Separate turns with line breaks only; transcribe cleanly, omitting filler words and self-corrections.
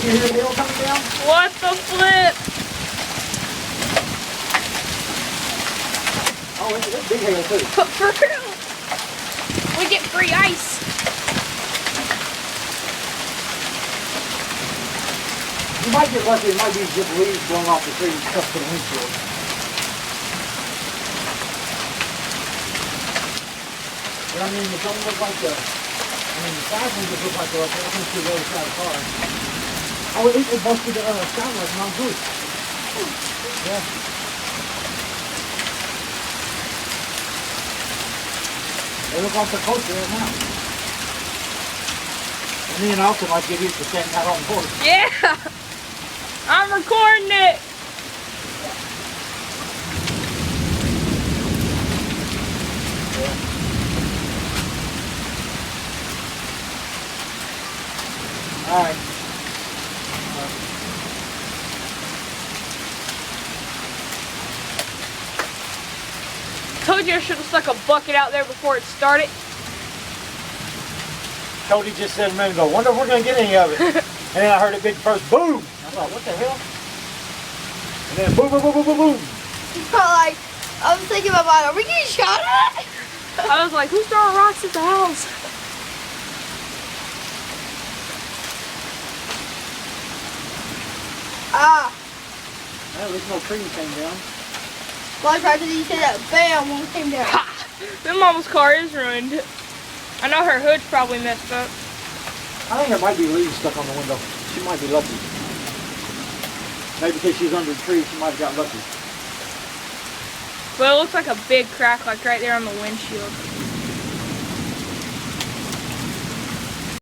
You hear the hail coming down?
What the flip?
Oh, it's big hail too.
For real? We get free ice.
You might get lucky. It might be just leaves blowing off the tree and stuff to the windshield. But I mean, it don't look like the fasteners just look like they're up there. I can see the other side of the car. Oh, it busted the skylight and I'm good. Yeah. They look like they're close to it now. And me and Alton might get used to standing out on the porch.
Yeah. I'm recording it.
All right.
Told you I should have stuck a bucket out there before it started.
Cody just said a minute ago, wonder if we're going to get any of it. And then I heard a big first boom. I thought, what the hell? And then boom, boom, boom, boom, boom, boom.
Like, I was thinking about, are we getting shot at?
I was like, who's throwing rocks at the house?
Ah.
Well, at least no tree came down.
Well, right after you said that, bam, one came down.
Ha! Then Mama's car is ruined. I know her hood's probably messed up.
I think there might be leaves stuck on the window. She might be lucky. Maybe because she's under the tree, she might have got lucky.
But it looks like a big crack, like right there on the windshield.